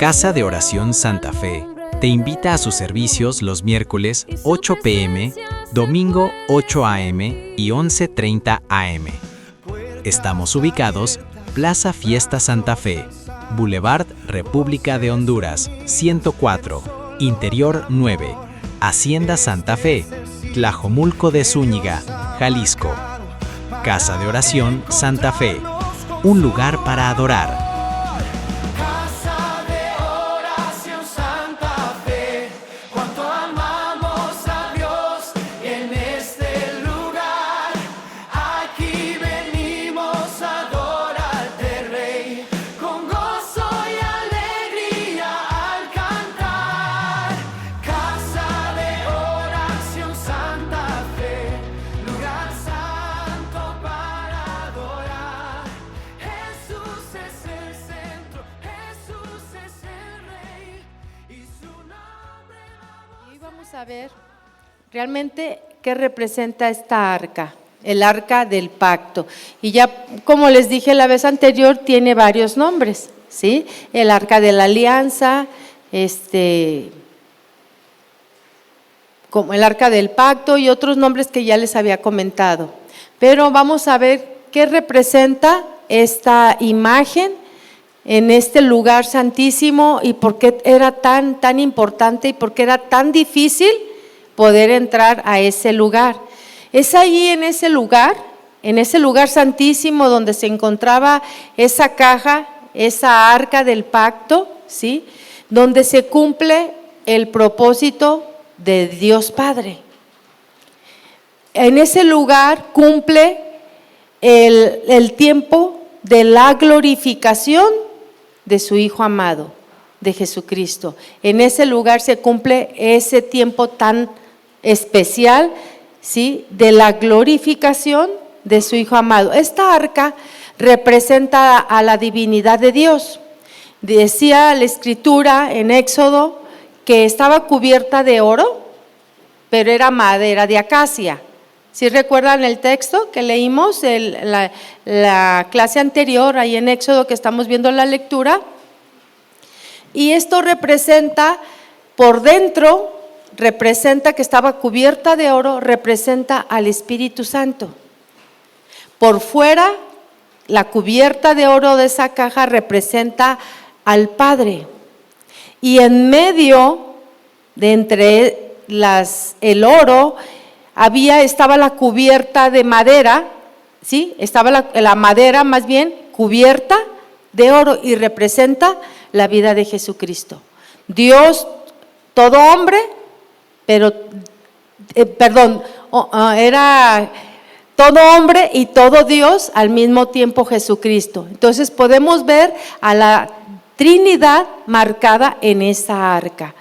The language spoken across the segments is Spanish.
Casa de Oración Santa Fe te invita a sus servicios los miércoles 8 p.m., domingo 8 a.m. y 11:30 a.m. Estamos ubicados Plaza Fiesta Santa Fe, Boulevard República de Honduras, 104, Interior 9, Hacienda Santa Fe, Tlajomulco de Zúñiga, Jalisco. Casa de Oración Santa Fe, un lugar para adorar. A ver realmente qué representa esta arca, el arca del pacto. Y ya, como les dije la vez anterior, tiene varios nombres, ¿sí? El arca de la alianza, como el arca del pacto y otros nombres que ya les había comentado. Pero vamos a ver qué representa esta imagen en este lugar santísimo y por qué era tan importante y por qué era tan difícil poder entrar a ese lugar. Es allí en ese lugar santísimo donde se encontraba esa caja, esa arca del pacto, ¿sí? Donde se cumple el propósito de Dios Padre. En ese lugar cumple el tiempo de la glorificación de su Hijo amado, de Jesucristo. En ese lugar se cumple ese tiempo tan especial, ¿sí? De la glorificación de su Hijo amado. Esta arca representa a la divinidad de Dios. Decía la Escritura en Éxodo que estaba cubierta de oro, pero era madera de acacia. ¿Sí recuerdan el texto que leímos la clase anterior, ahí en Éxodo, que estamos viendo la lectura? Y esto representa, por dentro, representa que estaba cubierta de oro, representa al Espíritu Santo. Por fuera, la cubierta de oro de esa caja representa al Padre. Y en medio de entre el oro, estaba la cubierta de madera, ¿sí? Estaba la madera más bien cubierta de oro y representa la vida de Jesucristo. Dios, todo hombre, era todo hombre y todo Dios al mismo tiempo Jesucristo. Entonces podemos ver a la Trinidad marcada en esa arca.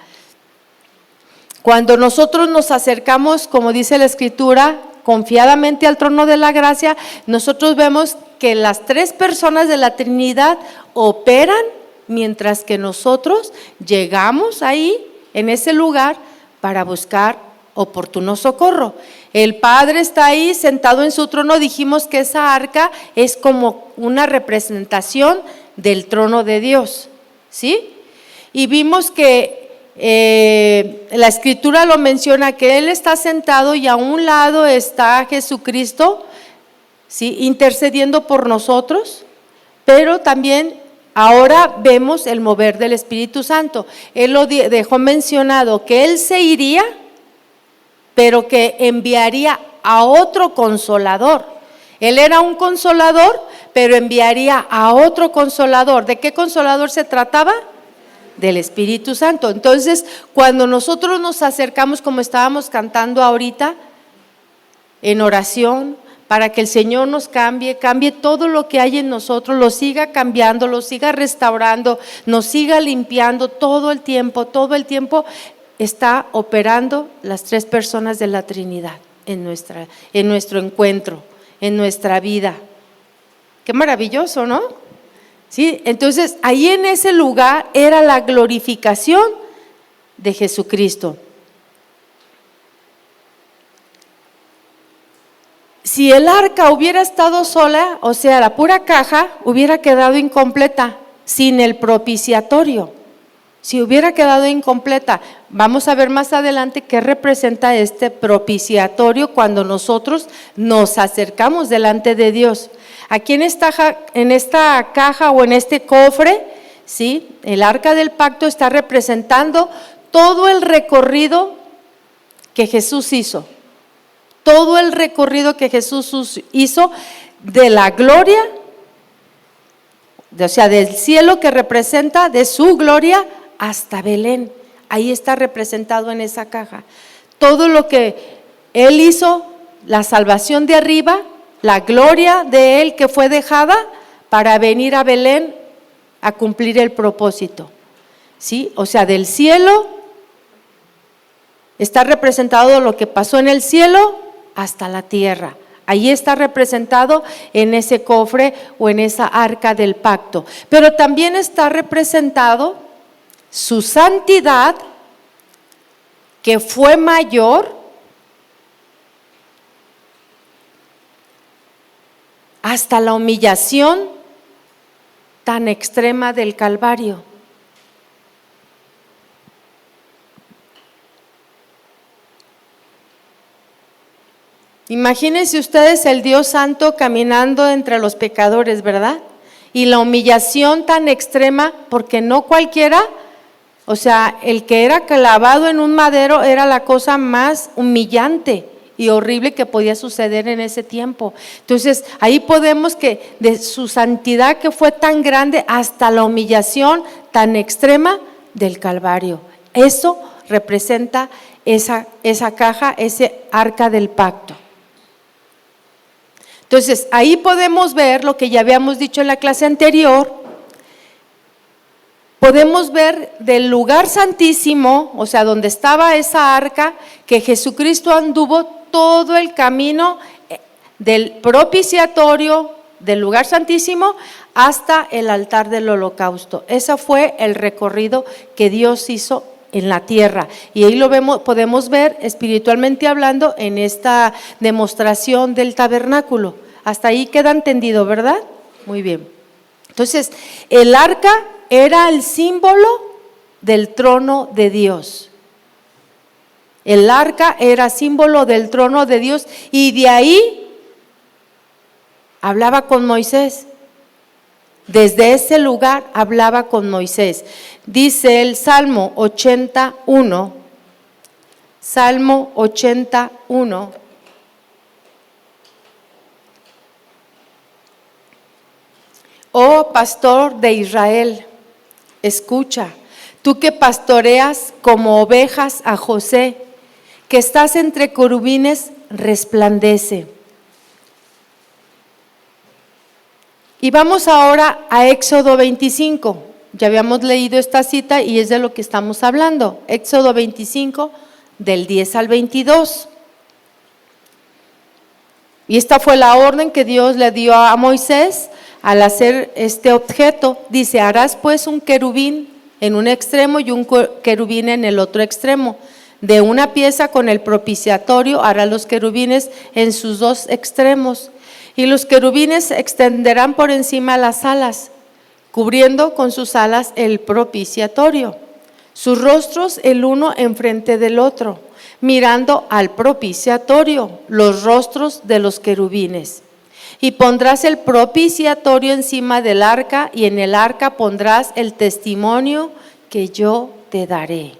Cuando nosotros nos acercamos, como dice la Escritura, confiadamente al trono de la gracia, nosotros vemos que las tres personas de la Trinidad operan mientras que nosotros llegamos ahí, en ese lugar, para buscar oportuno socorro. El Padre está ahí sentado en su trono. Dijimos que esa arca es como una representación del trono de Dios, ¿sí? Y vimos que la Escritura lo menciona, que Él está sentado y a un lado está Jesucristo, ¿sí? Intercediendo por nosotros, pero también ahora vemos el mover del Espíritu Santo. Él lo dejó mencionado, que Él se iría, pero que enviaría a otro consolador. Él era un consolador, pero enviaría a otro consolador. ¿De qué consolador se trataba? Del Espíritu Santo. Entonces, cuando nosotros nos acercamos, como estábamos cantando ahorita, en oración, para que el Señor nos cambie todo lo que hay en nosotros, lo siga cambiando, lo siga restaurando, nos siga limpiando todo el tiempo está operando las tres personas de la Trinidad en nuestro encuentro, en nuestra vida. Qué maravilloso, ¿no? Sí, entonces ahí en ese lugar era la glorificación de Jesucristo. Si el arca hubiera estado sola, o sea, la pura caja, hubiera quedado incompleta, sin el propiciatorio. Si hubiera quedado incompleta, vamos a ver más adelante qué representa este propiciatorio cuando nosotros nos acercamos delante de Dios. Aquí en esta caja o en este cofre, ¿sí? El arca del pacto está representando todo el recorrido que Jesús hizo. Todo el recorrido que Jesús hizo de la gloria, o sea, del cielo que representa, de su gloria, hasta Belén. Ahí está representado en esa caja. Todo lo que Él hizo, la salvación de arriba, la gloria de Él que fue dejada para venir a Belén a cumplir el propósito. ¿Sí? O sea, del cielo está representado lo que pasó en el cielo hasta la tierra. Ahí está representado en ese cofre o en esa arca del pacto. Pero también está representado su santidad, que fue mayor hasta la humillación tan extrema del Calvario. Imagínense ustedes el Dios Santo caminando entre los pecadores, ¿verdad? Y la humillación tan extrema, porque no cualquiera, o sea, el que era clavado en un madero era la cosa más humillante y horrible que podía suceder en ese tiempo. Entonces, ahí podemos que de su santidad que fue tan grande hasta la humillación tan extrema del Calvario. Eso representa esa caja, ese arca del pacto. Entonces, ahí podemos ver lo que ya habíamos dicho en la clase anterior. Podemos ver del lugar santísimo, o sea, donde estaba esa arca, que Jesucristo anduvo todo el camino del propiciatorio, del lugar santísimo, hasta el altar del holocausto. Ese fue el recorrido que Dios hizo en la tierra. Y ahí lo podemos ver espiritualmente hablando en esta demostración del tabernáculo. Hasta ahí queda entendido, ¿verdad? Muy bien. Entonces, el arca era el símbolo del trono de Dios. El arca era símbolo del trono de Dios y de ahí hablaba con Moisés. Desde ese lugar hablaba con Moisés. Dice el Salmo 81, Salmo 81. Oh pastor de Israel, escucha, tú que pastoreas como ovejas a José, que estás entre querubines, resplandece. Y vamos ahora a Éxodo 25. Ya habíamos leído esta cita y es de lo que estamos hablando. Éxodo 25, del 10 al 22. Y esta fue la orden que Dios le dio a Moisés al hacer este objeto. Dice, harás pues un querubín en un extremo y un querubín en el otro extremo. De una pieza con el propiciatorio hará los querubines en sus dos extremos. Y los querubines extenderán por encima las alas, cubriendo con sus alas el propiciatorio. Sus rostros el uno enfrente del otro, mirando al propiciatorio, los rostros de los querubines. Y pondrás el propiciatorio encima del arca, y en el arca pondrás el testimonio que yo te daré.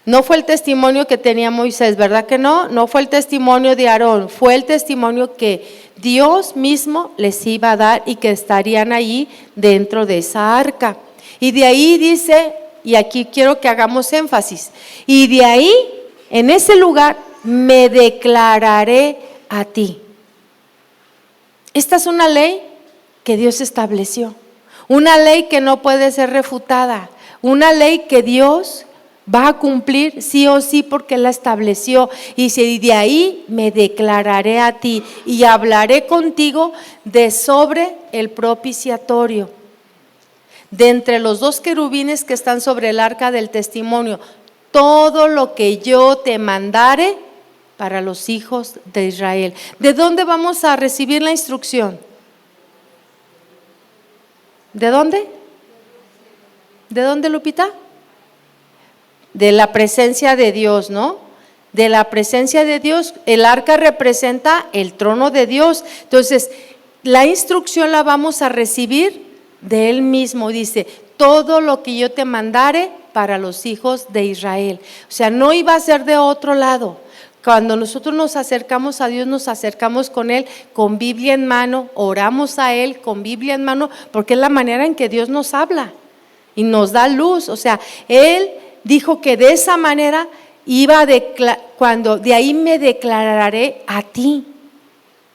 No fue el testimonio que tenía Moisés, ¿verdad que no? No fue el testimonio de Aarón, fue el testimonio que Dios mismo les iba a dar y que estarían ahí dentro de esa arca. Y de ahí dice, y aquí quiero que hagamos énfasis, y de ahí, en ese lugar, me declararé a ti. Esta es una ley que Dios estableció, una ley que no puede ser refutada, una ley que Dios va a cumplir sí o sí porque la estableció. Y si de ahí me declararé a ti y hablaré contigo de sobre el propiciatorio, de entre los dos querubines que están sobre el arca del testimonio, todo lo que yo te mandare para los hijos de Israel. ¿De dónde vamos a recibir la instrucción? ¿De dónde? ¿De dónde, Lupita? De la presencia de Dios, ¿no? De la presencia de Dios. El arca representa el trono de Dios. Entonces, la instrucción la vamos a recibir de Él mismo. Dice, todo lo que yo te mandare para los hijos de Israel. O sea, no iba a ser de otro lado. Cuando nosotros nos acercamos a Dios, nos acercamos con Él con Biblia en mano, oramos a Él con Biblia en mano, porque es la manera en que Dios nos habla y nos da luz. O sea, Él dijo que de esa manera iba a cuando de ahí me declararé a ti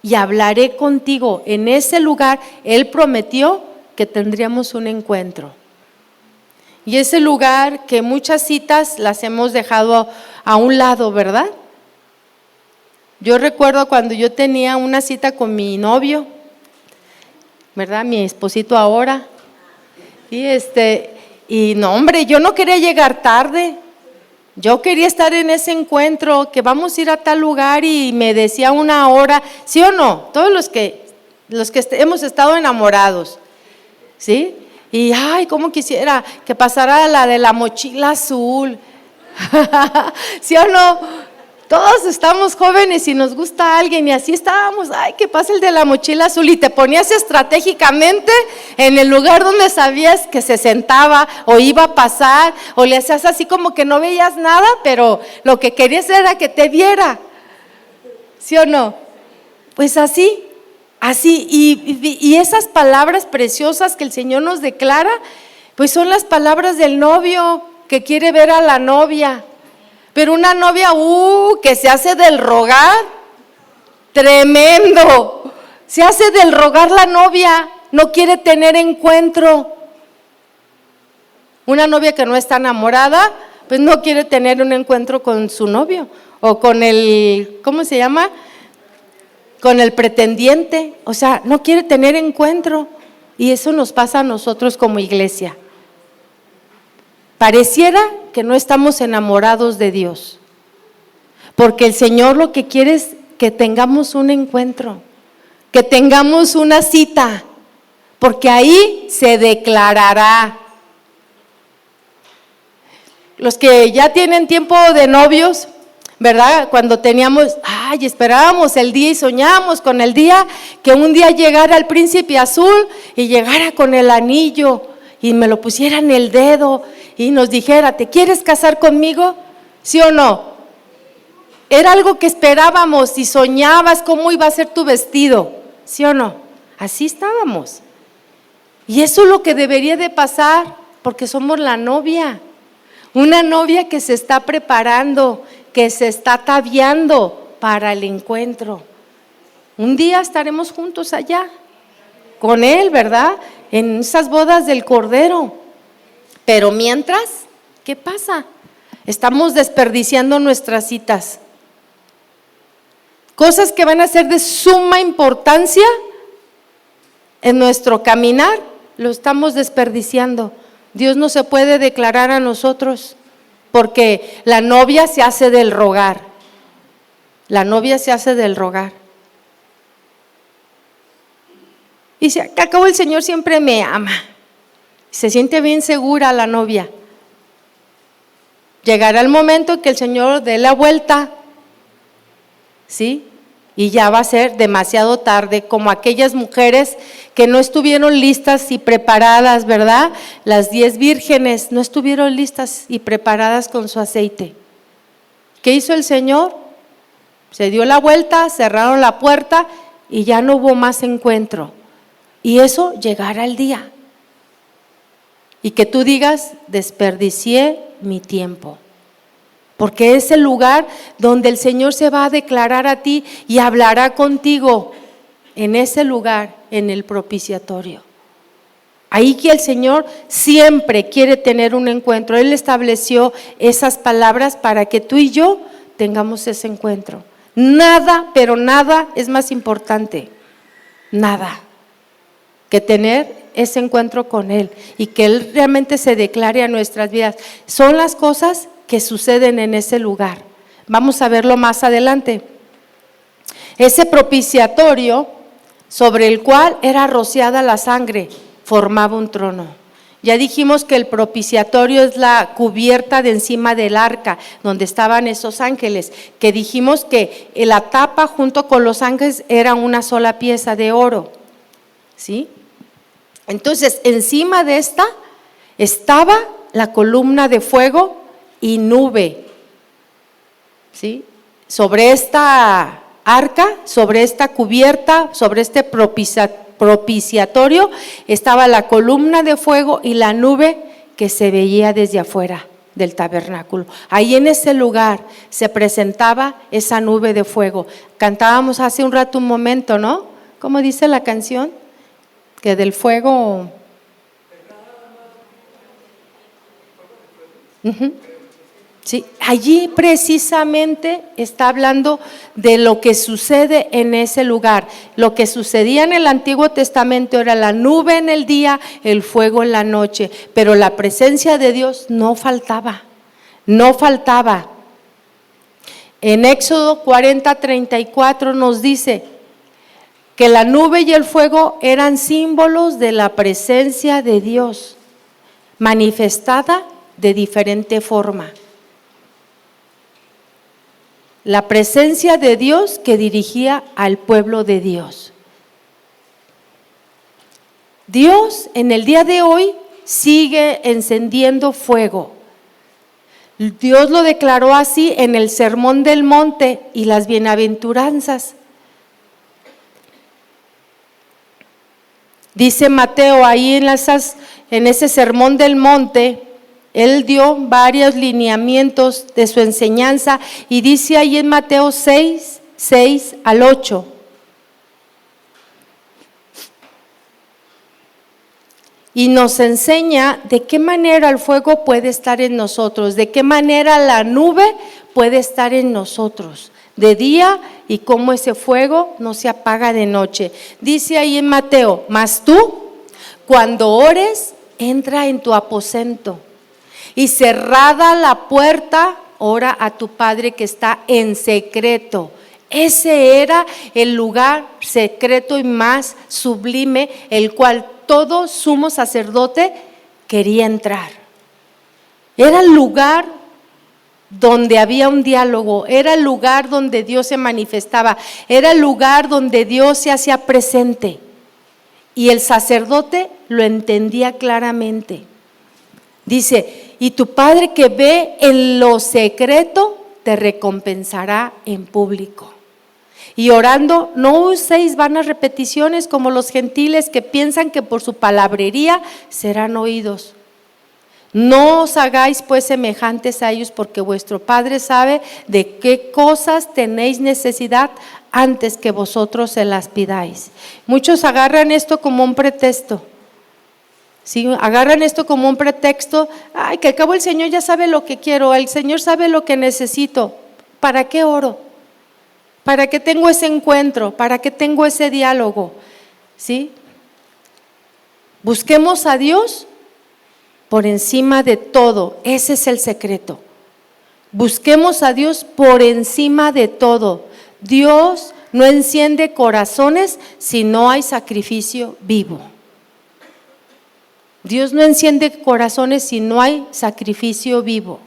y hablaré contigo. En ese lugar Él prometió que tendríamos un encuentro. Y ese lugar que muchas citas las hemos dejado a un lado, ¿verdad? Yo recuerdo cuando yo tenía una cita con mi novio, ¿verdad? Mi esposito ahora. Y no, hombre, yo no quería llegar tarde. Yo quería estar en ese encuentro, que vamos a ir a tal lugar, y me decía una hora, ¿sí o no? Todos los que hemos estado enamorados, ¿sí? Y ay, cómo quisiera que pasara la de la mochila azul. ¿Sí o no? Todos estamos jóvenes y nos gusta alguien, y así estábamos, ay, que pase el de la mochila azul, y te ponías estratégicamente en el lugar donde sabías que se sentaba o iba a pasar, o le hacías así como que no veías nada, pero lo que querías era que te viera. ¿Sí o no? Pues así, y esas palabras preciosas que el Señor nos declara, pues son las palabras del novio que quiere ver a la novia. Pero una novia, que se hace del rogar, tremendo, se hace del rogar la novia, no quiere tener encuentro. Una novia que no está enamorada, pues no quiere tener un encuentro con su novio, o con el, ¿cómo se llama? Con el pretendiente, o sea, no quiere tener encuentro, y eso nos pasa a nosotros como iglesia. Pareciera que no estamos enamorados de Dios, porque el Señor lo que quiere es que tengamos un encuentro, que tengamos una cita, porque ahí se declarará. Los que ya tienen tiempo de novios, ¿verdad? Cuando teníamos, esperábamos el día y soñábamos con el día, que un día llegara el príncipe azul y llegara con el anillo y me lo pusiera en el dedo y nos dijera, ¿te quieres casar conmigo? ¿Sí o no? Era algo que esperábamos, y soñabas cómo iba a ser tu vestido, ¿sí o no? Así estábamos. Y eso es lo que debería de pasar, porque somos la novia, una novia que se está preparando, que se está ataviando para el encuentro. Un día estaremos juntos allá, con Él, ¿verdad? En esas bodas del Cordero. Pero mientras, ¿qué pasa? Estamos desperdiciando nuestras citas. Cosas que van a ser de suma importancia en nuestro caminar, lo estamos desperdiciando. Dios no se puede declarar a nosotros, porque la novia se hace del rogar. La novia se hace del rogar. Y si al cabo el Señor siempre me ama, se siente bien segura la novia. Llegará el momento en que el Señor dé la vuelta, ¿sí? Y ya va a ser demasiado tarde, como aquellas mujeres que no estuvieron listas y preparadas, ¿verdad? Las 10 vírgenes no estuvieron listas y preparadas con su aceite. ¿Qué hizo el Señor? Se dio la vuelta, cerraron la puerta y ya no hubo más encuentro. Y eso llegará el día. Y que tú digas, desperdicié mi tiempo. Porque es el lugar donde el Señor se va a declarar a ti y hablará contigo, en ese lugar, en el propiciatorio. Ahí que el Señor siempre quiere tener un encuentro. Él estableció esas palabras para que tú y yo tengamos ese encuentro. Nada, pero nada es más importante, nada, que tener ese encuentro con Él y que Él realmente se declare a nuestras vidas. Son las cosas que suceden en ese lugar. Vamos a verlo más adelante. Ese propiciatorio sobre el cual era rociada la sangre formaba un trono. Ya dijimos que el propiciatorio es la cubierta de encima del arca, donde estaban esos ángeles, que dijimos que la tapa junto con los ángeles era una sola pieza de oro, ¿sí? Entonces, encima de esta estaba la columna de fuego y nube, ¿sí? Sobre esta arca, sobre esta cubierta, sobre este propiciatorio, estaba la columna de fuego y la nube que se veía desde afuera del tabernáculo. Ahí en ese lugar se presentaba esa nube de fuego. Cantábamos hace un rato un momento, ¿no? ¿Cómo dice la canción? Que del fuego… Sí, allí precisamente está hablando de lo que sucede en ese lugar. Lo que sucedía en el Antiguo Testamento era la nube en el día, el fuego en la noche, pero la presencia de Dios no faltaba, no faltaba. En Éxodo 40:34 nos dice que la nube y el fuego eran símbolos de la presencia de Dios, manifestada de diferente forma. La presencia de Dios que dirigía al pueblo de Dios. Dios en el día de hoy sigue encendiendo fuego. Dios lo declaró así en el Sermón del Monte y las bienaventuranzas. Dice Mateo ahí en ese Sermón del Monte, él dio varios lineamientos de su enseñanza y dice ahí en Mateo 6:6-8. Y nos enseña de qué manera el fuego puede estar en nosotros, de qué manera la nube puede estar en nosotros de día y cómo ese fuego no se apaga de noche. Dice ahí en Mateo, mas tú, cuando ores, entra en tu aposento y cerrada la puerta, ora a tu Padre que está en secreto. Ese era el lugar secreto y más sublime, el cual todo sumo sacerdote quería entrar. Era el lugar donde había un diálogo, era el lugar donde Dios se manifestaba, era el lugar donde Dios se hacía presente. Y el sacerdote lo entendía claramente. Dice, y tu Padre que ve en lo secreto, te recompensará en público. Y orando, no uséis vanas repeticiones como los gentiles que piensan que por su palabrería serán oídos. No os hagáis pues semejantes a ellos, porque vuestro Padre sabe de qué cosas tenéis necesidad antes que vosotros se las pidáis. Muchos agarran esto como un pretexto. Sí, agarran esto como un pretexto, ay, que al cabo el Señor ya sabe lo que quiero, el Señor sabe lo que necesito. ¿Para qué oro? ¿Para qué tengo ese encuentro? ¿Para qué tengo ese diálogo? ¿Sí? Busquemos a Dios por encima de todo, ese es el secreto. Busquemos a Dios por encima de todo. Dios no enciende corazones si no hay sacrificio vivo. Dios no enciende corazones si no hay sacrificio vivo.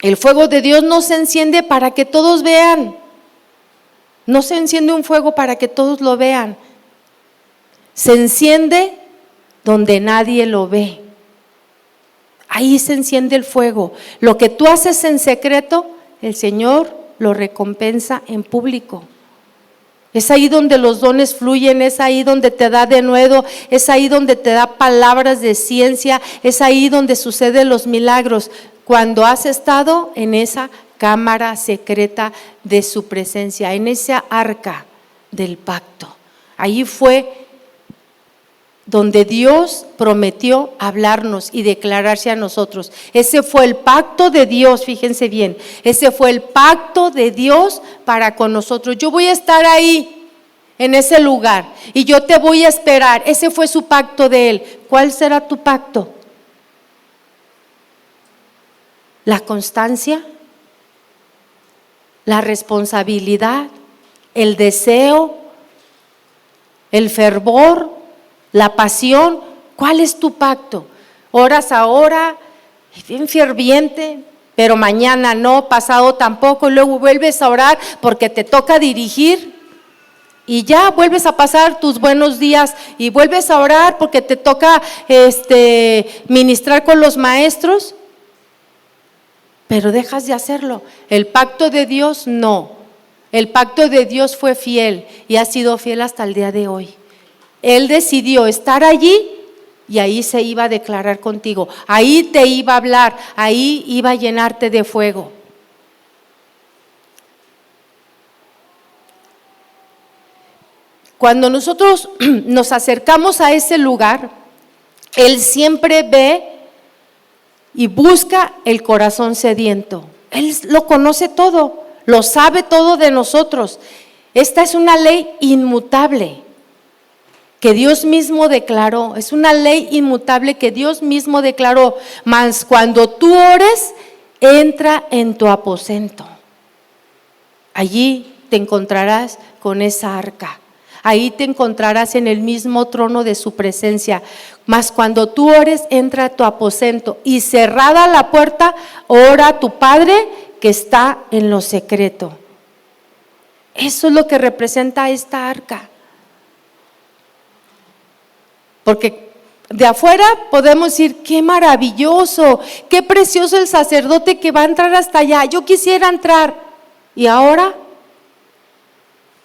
El fuego de Dios no se enciende para que todos vean. No se enciende un fuego para que todos lo vean. Se enciende donde nadie lo ve. Ahí se enciende el fuego. Lo que tú haces en secreto, el Señor lo recompensa en público. Es ahí donde los dones fluyen, es ahí donde te da denuedo, es ahí donde te da palabras de ciencia, es ahí donde suceden los milagros, cuando has estado en esa cámara secreta de su presencia, en esa arca del pacto. Ahí fue donde Dios prometió hablarnos y declararse a nosotros. Ese fue el pacto de Dios, fíjense bien, ese fue el pacto de Dios para con nosotros. Yo voy a estar ahí, en ese lugar, y yo te voy a esperar. Ese fue su pacto de Él. ¿Cuál será tu pacto? La constancia, la responsabilidad, el deseo, el fervor, la pasión ¿Cuál es tu pacto? Oras ahora, bien ferviente, pero mañana no, pasado tampoco, y luego vuelves a orar porque te toca dirigir y ya vuelves a pasar tus buenos días y vuelves a orar porque te toca ministrar con los maestros, pero dejas de hacerlo. El pacto de Dios no. El pacto de Dios fue fiel y ha sido fiel hasta el día de hoy. Él decidió estar allí y ahí se iba a declarar contigo, ahí te iba a hablar, ahí iba a llenarte de fuego. Cuando nosotros nos acercamos a ese lugar, Él siempre ve y busca el corazón sediento. Él lo conoce todo, lo sabe todo de nosotros. Esta es una ley inmutable que Dios mismo declaró, es una ley inmutable que Dios mismo declaró. Mas cuando tú ores, entra en tu aposento. Allí te encontrarás con esa arca. Ahí te encontrarás en el mismo trono de su presencia. Mas cuando tú ores, entra a tu aposento y cerrada la puerta, ora a tu Padre que está en lo secreto. Eso es lo que representa esta arca. Porque de afuera podemos decir, qué maravilloso, qué precioso el sacerdote que va a entrar hasta allá. Yo quisiera entrar. Y ahora,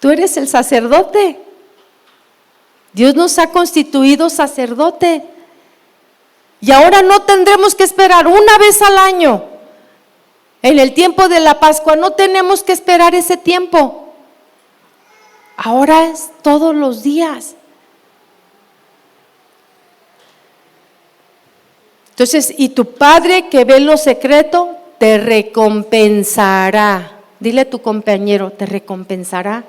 tú eres el sacerdote. Dios nos ha constituido sacerdote. Y ahora no tendremos que esperar una vez al año. En el tiempo de la Pascua no tenemos que esperar ese tiempo. Ahora es todos los días. Entonces, y tu Padre que ve lo secreto te recompensará. Dile a tu compañero, te recompensará.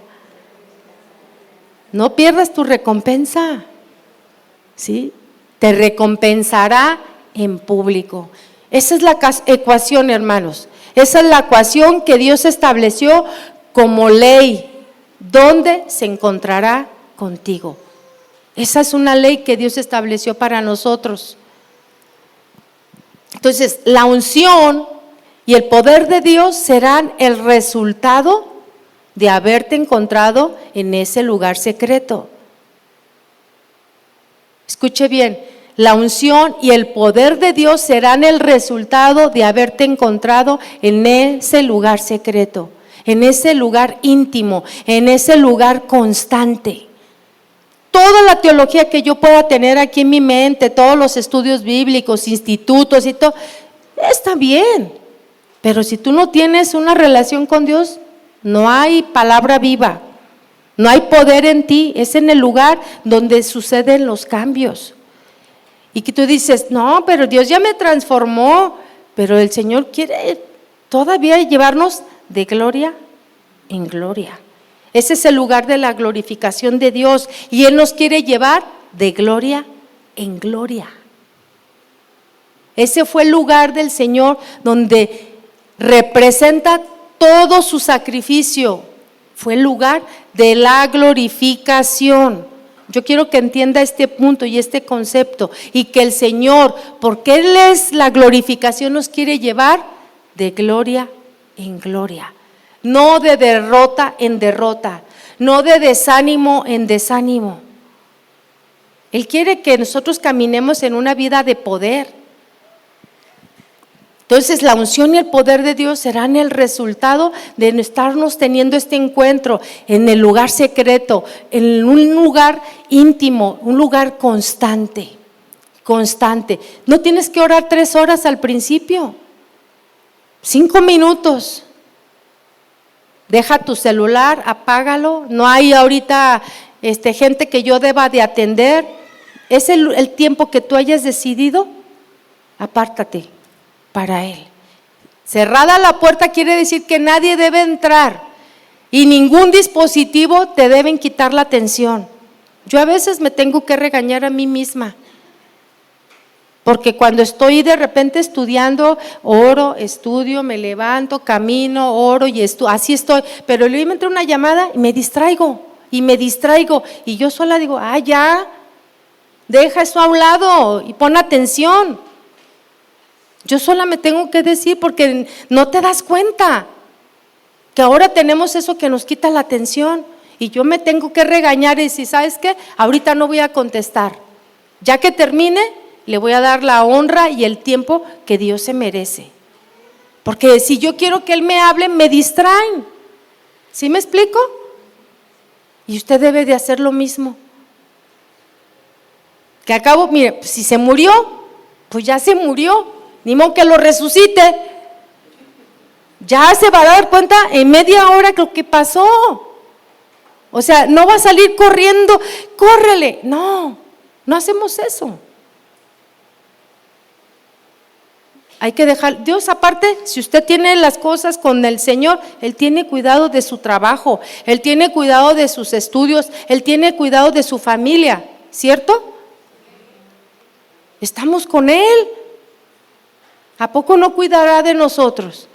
No pierdas tu recompensa, ¿sí? Te recompensará en público. Esa es la ecuación, hermanos. Esa es la ecuación que Dios estableció como ley, donde se encontrará contigo. Esa es una ley que Dios estableció para nosotros. Entonces, la unción y el poder de Dios serán el resultado de haberte encontrado en ese lugar secreto. Escuche bien, la unción y el poder de Dios serán el resultado de haberte encontrado en ese lugar secreto, en ese lugar íntimo, en ese lugar constante. Toda la teología que yo pueda tener aquí en mi mente, todos los estudios bíblicos, institutos y todo, está bien, pero si tú no tienes una relación con Dios, no hay palabra viva, no hay poder en ti, es en el lugar donde suceden los cambios. Y que tú dices, no, pero Dios ya me transformó, pero el Señor quiere todavía llevarnos de gloria en gloria. Ese es el lugar de la glorificación de Dios y Él nos quiere llevar de gloria en gloria. Ese fue el lugar del Señor donde representa todo su sacrificio. Fue el lugar de la glorificación. Yo quiero que entienda este punto y este concepto y que el Señor, porque Él es la glorificación, nos quiere llevar de gloria en gloria. No de derrota en derrota, no de desánimo en desánimo. Él quiere que nosotros caminemos en una vida de poder. Entonces la unción y el poder de Dios serán el resultado de estarnos teniendo este encuentro en el lugar secreto, en un lugar íntimo, un lugar constante, constante. No tienes que orar 3 horas al principio, 5 minutos. Deja tu celular, apágalo. No hay ahorita gente que yo deba de atender. Es el tiempo que tú hayas decidido, apártate para Él. Cerrada la puerta quiere decir que nadie debe entrar y ningún dispositivo te deben quitar la atención. Yo a veces me tengo que regañar a mí misma. Porque cuando estoy de repente estudiando, oro, estudio, me levanto, camino, oro y así estoy. Pero luego me entra una llamada y me distraigo. Y yo sola digo, ya. Deja eso a un lado y pon atención. Yo sola me tengo que decir porque no te das cuenta que ahora tenemos eso que nos quita la atención y yo me tengo que regañar y decir, ¿sabes qué? Ahorita no voy a contestar. Ya que termine, le voy a dar la honra y el tiempo que Dios se merece. Porque si yo quiero que Él me hable, me distraen. ¿Sí me explico? Y usted debe de hacer lo mismo. Que acabo, mire, si se murió, pues ya se murió. Ni modo que lo resucite. Ya se va a dar cuenta en media hora lo que pasó. O sea, no va a salir corriendo, córrele. No, no hacemos eso. Hay que dejar, Dios aparte, si usted tiene las cosas con el Señor, Él tiene cuidado de su trabajo, Él tiene cuidado de sus estudios, Él tiene cuidado de su familia, ¿cierto? Estamos con Él. ¿A poco no cuidará de nosotros?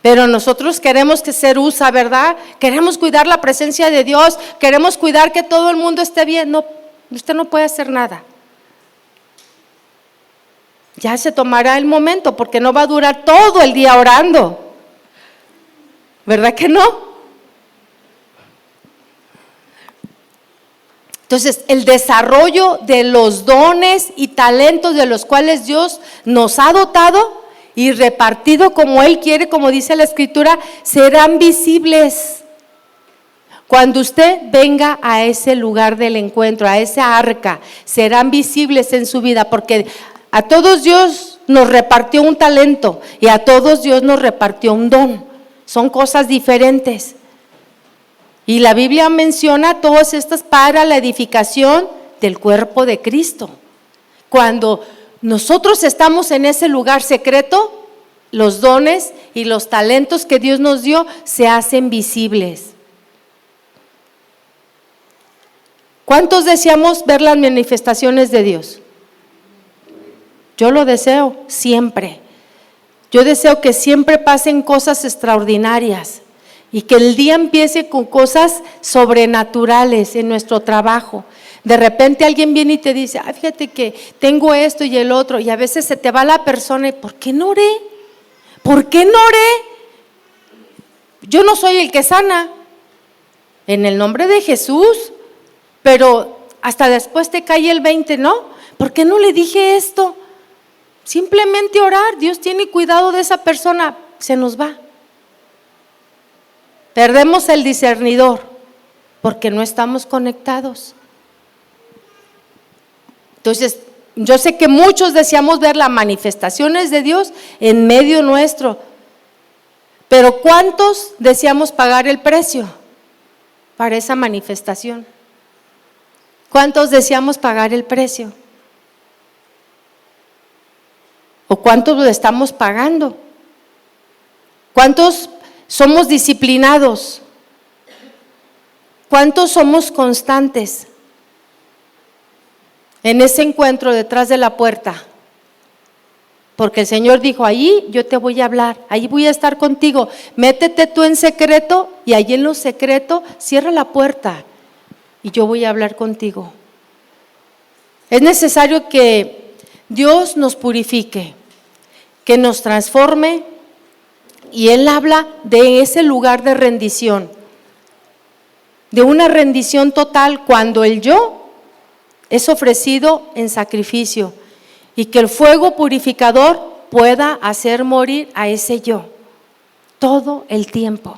Pero nosotros queremos que ser USA, ¿verdad? Queremos cuidar la presencia de Dios, queremos cuidar que todo el mundo esté bien. No, usted no puede hacer nada. Ya se tomará el momento porque no va a durar todo el día orando. ¿Verdad que no? Entonces, el desarrollo de los dones y talentos de los cuales Dios nos ha dotado y repartido como Él quiere, como dice la Escritura, serán visibles cuando usted venga a ese lugar del encuentro, a esa arca. Serán visibles en su vida porque a todos Dios nos repartió un talento y a todos Dios nos repartió un don. Son cosas diferentes. Y la Biblia menciona todas estas para la edificación del cuerpo de Cristo. Cuando nosotros estamos en ese lugar secreto, los dones y los talentos que Dios nos dio se hacen visibles. ¿Cuántos deseamos ver las manifestaciones de Dios? Yo lo deseo siempre. Yo deseo que siempre pasen cosas extraordinarias y que el día empiece con cosas sobrenaturales en nuestro trabajo. De repente alguien viene y te dice, fíjate que tengo esto y el otro, y a veces se te va la persona y ¿por qué no oré? ¿Por qué no oré? Yo no soy el que sana, en el nombre de Jesús, pero hasta después te cae el 20, ¿no? ¿Por qué no le dije esto? Simplemente orar, Dios tiene cuidado de esa persona, se nos va. Perdemos el discernidor porque no estamos conectados. Entonces, yo sé que muchos deseamos ver las manifestaciones de Dios en medio nuestro, pero ¿cuántos deseamos pagar el precio para esa manifestación? ¿Cuántos deseamos pagar el precio? ¿O cuántos lo estamos pagando? ¿Cuántos somos disciplinados? ¿Cuántos somos constantes en ese encuentro detrás de la puerta? Porque el Señor dijo, ahí yo te voy a hablar, ahí voy a estar contigo, métete tú en secreto y allí en lo secreto cierra la puerta y yo voy a hablar contigo. Es necesario que Dios nos purifique, que nos transforme, y Él habla de ese lugar de rendición, de una rendición total cuando el yo es ofrecido en sacrificio y que el fuego purificador pueda hacer morir a ese yo todo el tiempo.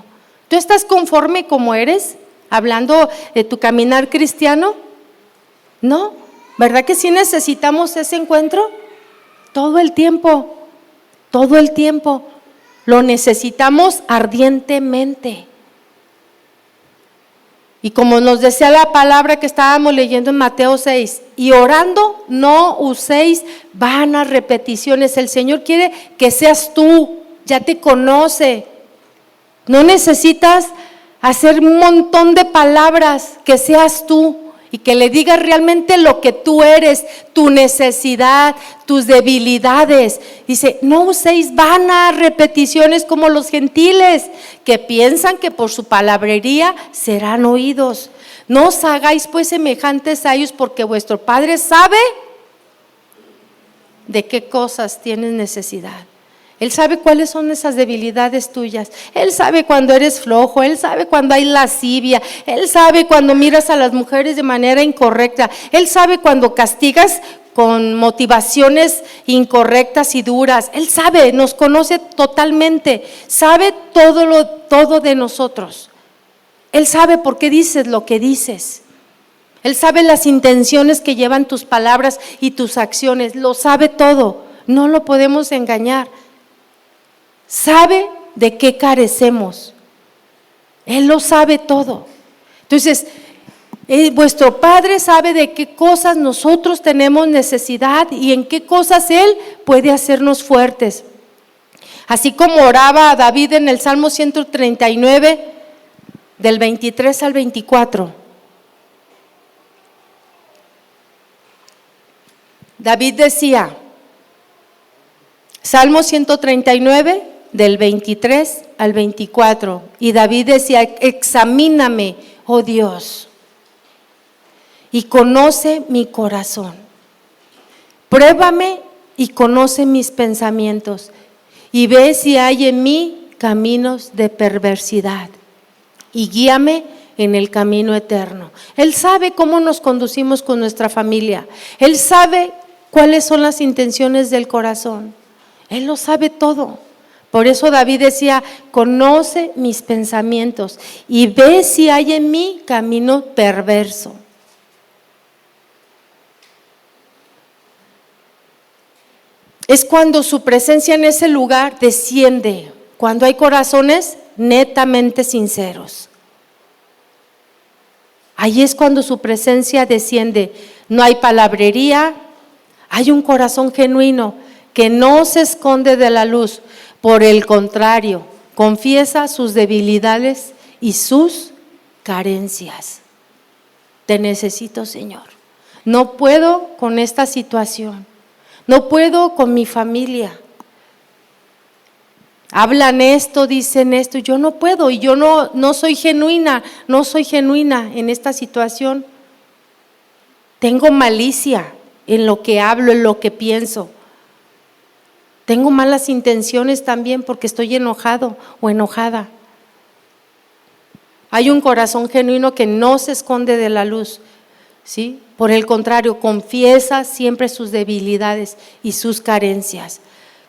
¿Tú estás conforme como eres? Hablando de tu caminar cristiano, ¿no? ¿Verdad que sí necesitamos ese encuentro? Todo el tiempo, todo el tiempo. Lo necesitamos ardientemente. Y como nos decía la palabra que estábamos leyendo en Mateo 6, y orando no uséis vanas repeticiones. El Señor quiere que seas tú, ya te conoce. No necesitas hacer un montón de palabras, que seas tú y que le digas realmente lo que tú eres, tu necesidad, tus debilidades. Dice, no uséis vanas repeticiones como los gentiles, que piensan que por su palabrería serán oídos. No os hagáis pues semejantes a ellos, porque vuestro Padre sabe de qué cosas tienes necesidad. Él sabe cuáles son esas debilidades tuyas. Él sabe cuando eres flojo, Él sabe cuando hay lascivia, Él sabe cuando miras a las mujeres de manera incorrecta, Él sabe cuando castigas con motivaciones incorrectas y duras. Él sabe, nos conoce totalmente, sabe todo de nosotros. Él sabe por qué dices lo que dices. Él sabe las intenciones que llevan tus palabras y tus acciones, lo sabe todo, no lo podemos engañar. Sabe de qué carecemos, Él lo sabe todo. Entonces, vuestro Padre sabe de qué cosas nosotros tenemos necesidad y en qué cosas Él puede hacernos fuertes. Así como oraba David en el Salmo 139, del 23 al 24. David decía, Salmo 139, del 23 al 24, y David decía, examíname, oh Dios, y conoce mi corazón, pruébame y conoce mis pensamientos, y ve si hay en mí caminos de perversidad, y guíame en el camino eterno. Él sabe cómo nos conducimos con nuestra familia, Él sabe cuáles son las intenciones del corazón, Él lo sabe todo. Por eso David decía, conoce mis pensamientos y ve si hay en mí camino perverso. Es cuando su presencia en ese lugar desciende, cuando hay corazones netamente sinceros. Ahí es cuando su presencia desciende. No hay palabrería, hay un corazón genuino que no se esconde de la luz. Por el contrario, confiesa sus debilidades y sus carencias. Te necesito, Señor. No puedo con esta situación. No puedo con mi familia. Hablan esto, dicen esto, yo no puedo y yo no soy genuina, no soy genuina en esta situación. Tengo malicia en lo que hablo, en lo que pienso. Tengo malas intenciones también porque estoy enojado o enojada. Hay un corazón genuino que no se esconde de la luz, ¿sí? Por el contrario, confiesa siempre sus debilidades y sus carencias.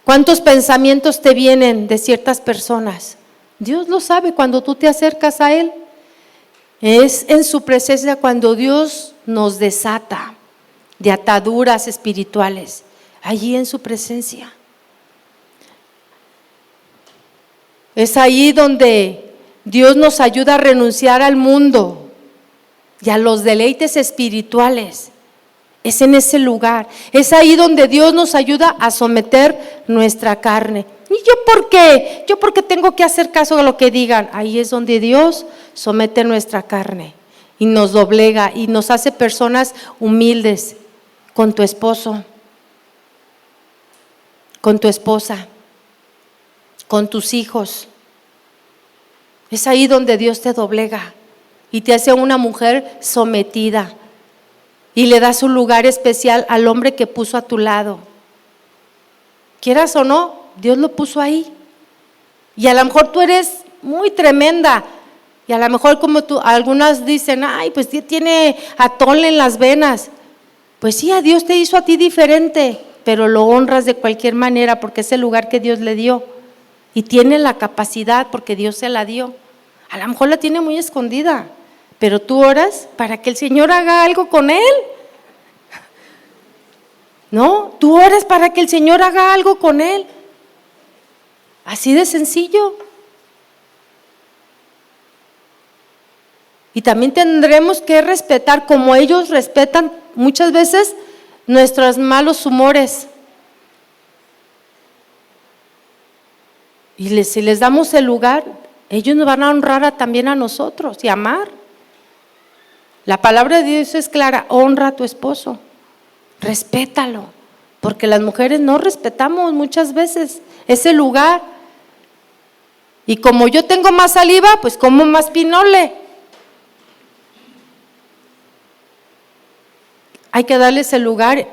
¿Cuántos pensamientos te vienen de ciertas personas? Dios lo sabe cuando tú te acercas a Él. Es en su presencia cuando Dios nos desata de ataduras espirituales, allí en su presencia. Es ahí donde Dios nos ayuda a renunciar al mundo y a los deleites espirituales. Es en ese lugar, es ahí donde Dios nos ayuda a someter nuestra carne. ¿Y yo por qué? ¿Yo por qué tengo que hacer caso a lo que digan? Ahí es donde Dios somete nuestra carne y nos doblega y nos hace personas humildes con tu esposo, con tu esposa, con tus hijos. Es ahí donde Dios te doblega y te hace una mujer sometida y le das un lugar especial al hombre que puso a tu lado. Quieras o no, Dios lo puso ahí. Y a lo mejor tú eres muy tremenda y a lo mejor como tú, algunas dicen, ay, pues tiene atole en las venas. Pues sí, a Dios te hizo a ti diferente, pero lo honras de cualquier manera porque es el lugar que Dios le dio. Y tiene la capacidad porque Dios se la dio. A lo mejor la tiene muy escondida, pero tú oras para que el Señor haga algo con él. ¿No? Tú oras para que el Señor haga algo con él. Así de sencillo. Y también tendremos que respetar, como ellos respetan muchas veces nuestros malos humores. Y si les damos el lugar, ellos nos van a honrar también a nosotros y amar. La palabra de Dios es clara: honra a tu esposo, respétalo, porque las mujeres no respetamos muchas veces ese lugar. Y como yo tengo más saliva, pues como más pinole. Hay que darle ese lugar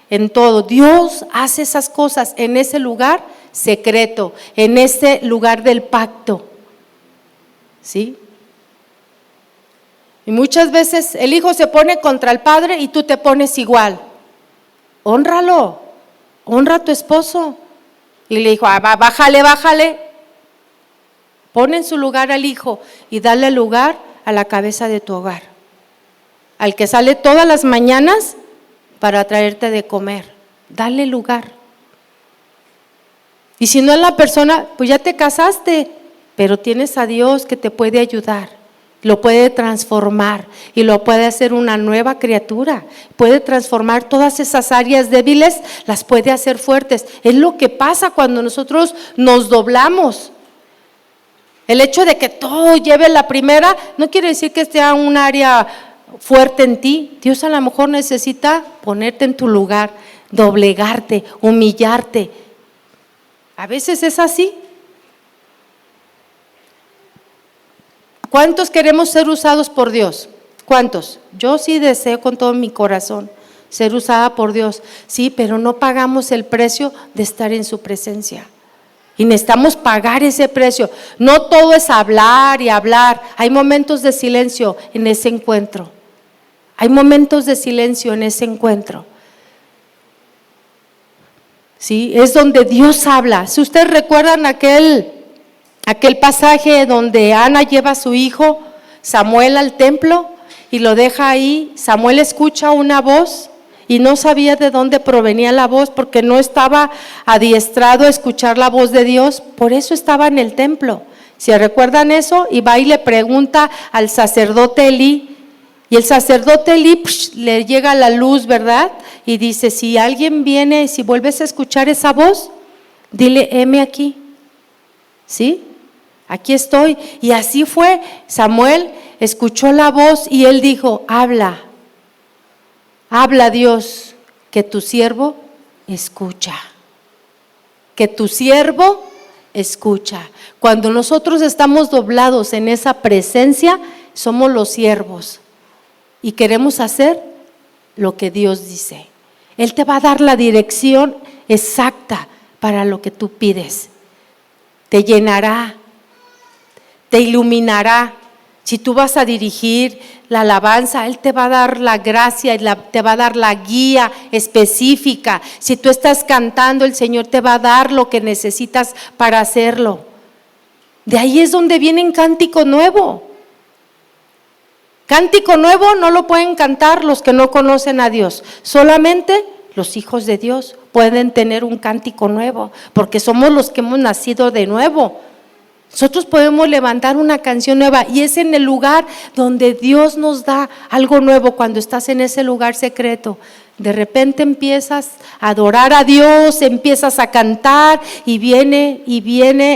en todo. Dios hace esas cosas en ese lugar secreto, en ese lugar del pacto. ¿Sí? Y muchas veces el hijo se pone contra el padre y tú te pones igual. Hónralo, honra a tu esposo. Y le dijo: bájale. Pon en su lugar al hijo y dale lugar a la cabeza de tu hogar, al que sale todas las mañanas para traerte de comer. Dale lugar. Y si no es la persona, pues ya te casaste, pero tienes a Dios que te puede ayudar, lo puede transformar y lo puede hacer una nueva criatura. Puede transformar todas esas áreas débiles, las puede hacer fuertes. Es lo que pasa cuando nosotros nos doblamos. El hecho de que todo lleve la primera no quiere decir que esté un área fuerte en ti. Dios a lo mejor necesita ponerte en tu lugar, doblegarte, humillarte. A veces es así. ¿Cuántos queremos ser usados por Dios? ¿Cuántos? Yo sí deseo con todo mi corazón ser usada por Dios, sí, pero no pagamos el precio de estar en su presencia. Y necesitamos pagar ese precio. No todo es hablar y hablar. Hay momentos de silencio en ese encuentro. Hay momentos de silencio en ese encuentro. ¿Sí? Es donde Dios habla. Si ustedes recuerdan aquel pasaje donde Ana lleva a su hijo Samuel al templo y lo deja ahí. Samuel escucha una voz y no sabía de dónde provenía la voz, porque no estaba adiestrado a escuchar la voz de Dios. Por eso estaba en el templo. ¿Se recuerdan eso? Y va y le pregunta al sacerdote Elí, y el sacerdote Elí le llega la luz, ¿verdad? Y dice: si alguien viene, si vuelves a escuchar esa voz, dile: heme aquí. ¿Sí? Aquí estoy. Y así fue. Samuel escuchó la voz y él dijo: habla Dios, que tu siervo escucha. Que tu siervo escucha. Cuando nosotros estamos doblados en esa presencia, somos los siervos y queremos hacer lo que Dios dice. Él te va a dar la dirección exacta para lo que tú pides. Te llenará, te iluminará. Si tú vas a dirigir la alabanza, Él te va a dar la gracia y te va a dar la guía específica. Si tú estás cantando, el Señor te va a dar lo que necesitas para hacerlo. De ahí es donde viene un cántico nuevo. Cántico nuevo no lo pueden cantar los que no conocen a Dios. Solamente los hijos de Dios pueden tener un cántico nuevo, porque somos los que hemos nacido de nuevo. Nosotros podemos levantar una canción nueva y es en el lugar donde Dios nos da algo nuevo. Cuando estás en ese lugar secreto, de repente empiezas a adorar a Dios, empiezas a cantar y viene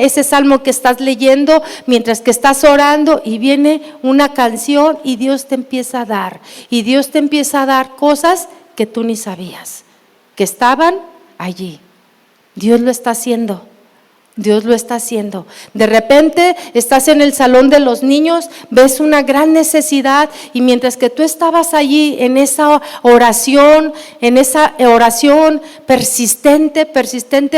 ese salmo que estás leyendo mientras que estás orando y viene una canción y Dios te empieza a dar. Y Dios te empieza a dar cosas que tú ni sabías que estaban allí. Dios lo está haciendo. Dios lo está haciendo. De repente estás en el salón de los niños, ves una gran necesidad y mientras que tú estabas allí en esa oración persistente,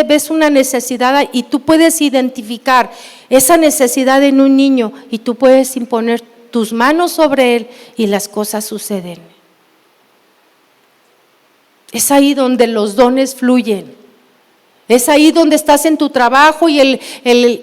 ves una necesidad y tú puedes identificar esa necesidad en un niño y tú puedes imponer tus manos sobre él y las cosas suceden. Es ahí donde los dones fluyen. Es ahí donde estás en tu trabajo y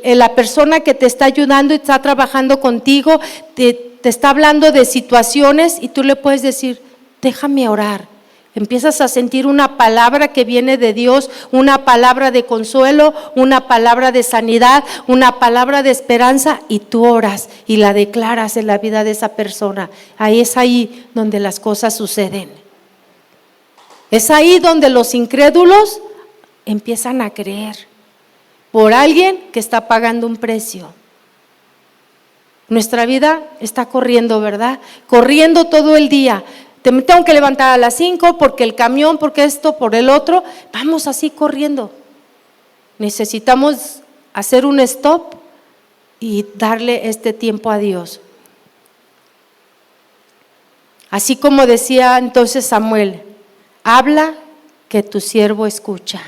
la persona que te está ayudando y está trabajando contigo te está hablando de situaciones y tú le puedes decir: déjame orar. Empiezas a sentir una palabra que viene de Dios, una palabra de consuelo, una palabra de sanidad, una palabra de esperanza y tú oras y la declaras en la vida de esa persona. Ahí es ahí donde las cosas suceden. Es ahí donde los incrédulos empiezan a creer por alguien que está pagando un precio. Nuestra vida está corriendo, ¿verdad? Corriendo todo el día. Me tengo que levantar a las 5 porque el camión, porque esto, por el otro. Vamos así corriendo. Necesitamos hacer un stop y darle este tiempo a Dios. Así como decía entonces Samuel, habla que tu siervo escucha.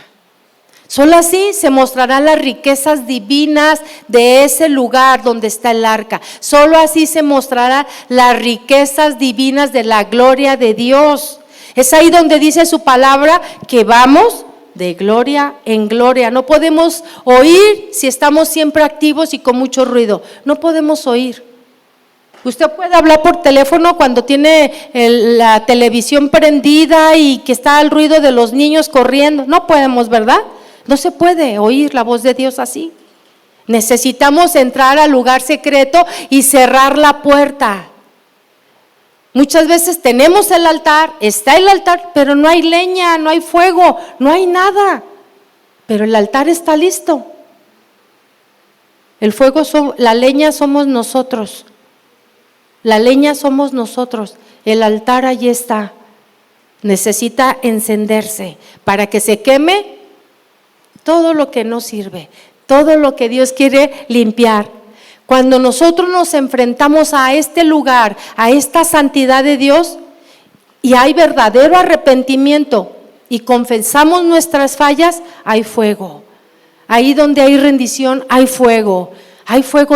Solo así se mostrarán las riquezas divinas de ese lugar donde está el arca. Solo así se mostrarán las riquezas divinas de la gloria de Dios. Es ahí donde dice su palabra que vamos de gloria en gloria. No podemos oír si estamos siempre activos y con mucho ruido. No podemos oír. Usted puede hablar por teléfono cuando tiene la televisión prendida y que está el ruido de los niños corriendo. No podemos, ¿verdad? No se puede oír la voz de Dios así. Necesitamos entrar al lugar secreto y cerrar la puerta. Muchas veces tenemos el altar, está el altar, pero no hay leña, no hay fuego, no hay nada. Pero el altar está listo. El fuego, la leña somos nosotros. La leña somos nosotros. El altar allí está. Necesita encenderse para que se queme todo lo que no sirve, todo lo que Dios quiere limpiar. Cuando nosotros nos enfrentamos a este lugar, a esta santidad de Dios, y hay verdadero arrepentimiento y confesamos nuestras fallas, hay fuego. Ahí donde hay rendición, hay fuego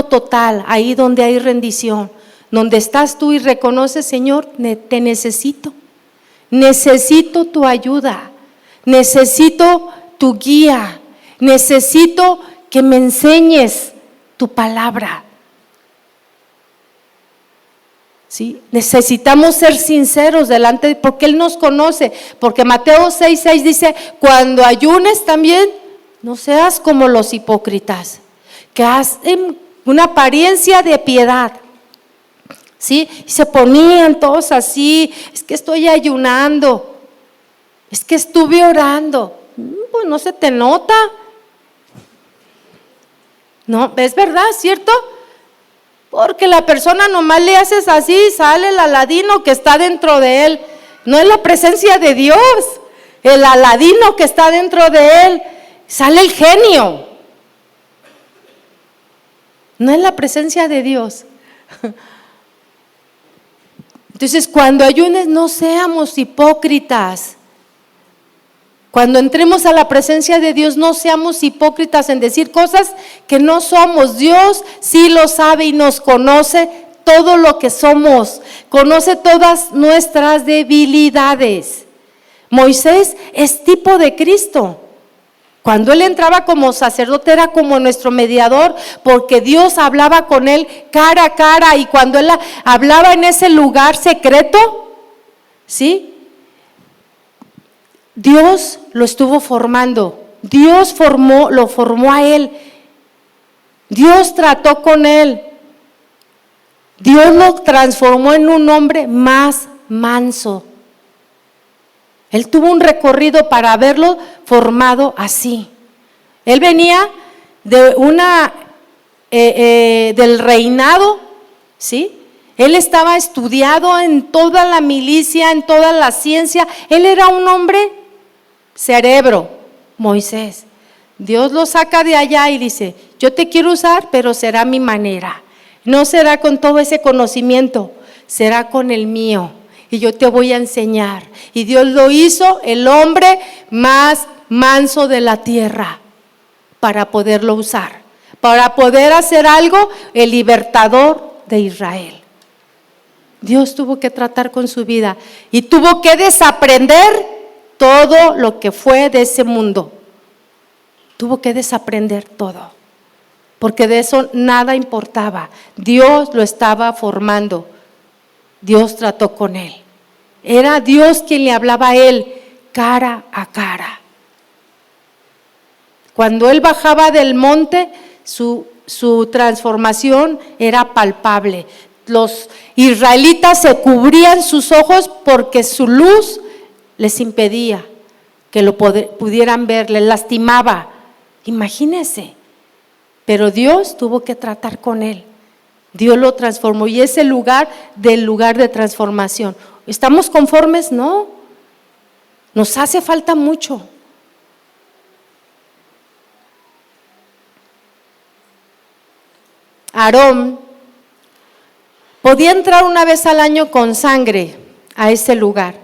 total, ahí donde hay rendición. Donde estás tú y reconoces, Señor, te necesito tu ayuda, necesito tu guía, necesito que me enseñes tu palabra. ¿Sí? Necesitamos ser sinceros delante, porque Él nos conoce, porque Mateo 6:6 dice, cuando ayunes también, no seas como los hipócritas, que hacen una apariencia de piedad. ¿Sí? Y se ponían todos así, es que estoy ayunando, es que estuve orando. Pues no se te nota. No, es verdad, ¿cierto? Porque la persona nomás le haces así, sale el aladino que está dentro de él. No es la presencia de Dios, el aladino que está dentro de él, sale el genio. No es la presencia de Dios. Entonces, cuando ayunes, no seamos hipócritas. Cuando entremos a la presencia de Dios, no seamos hipócritas en decir cosas que no somos. Dios sí lo sabe y nos conoce todo lo que somos. Conoce todas nuestras debilidades. Moisés es tipo de Cristo. Cuando él entraba como sacerdote era como nuestro mediador, porque Dios hablaba con él cara a cara, y cuando él hablaba en ese lugar secreto, ¿sí? Dios lo estuvo formando, Dios lo formó a él, Dios trató con él, Dios lo transformó en un hombre más manso. Él tuvo un recorrido para haberlo formado así. Él venía de del reinado, ¿sí? Él estaba estudiado en toda la milicia, en toda la ciencia. Él era un hombre cerebro, Moisés. Dios lo saca de allá y dice, yo te quiero usar, pero será a mi manera. No será con todo ese conocimiento, será con el mío. Y yo te voy a enseñar. Y Dios lo hizo el hombre más manso de la tierra para poderlo usar, para poder hacer algo, el libertador de Israel. Dios tuvo que tratar con su vida y tuvo que desaprender todo lo que fue de ese mundo. Tuvo que desaprender todo, porque de eso nada importaba. Dios lo estaba formando. Dios trató con él. Era Dios quien le hablaba a él cara a cara. Cuando él bajaba del monte, su transformación era palpable. Los israelitas se cubrían sus ojos porque su luz les impedía que lo pudieran ver, les lastimaba. Imagínense. Pero Dios tuvo que tratar con él. Dios lo transformó y es el lugar de transformación. ¿Estamos conformes? No. Nos hace falta mucho. Aarón podía entrar una vez al año con sangre a ese lugar,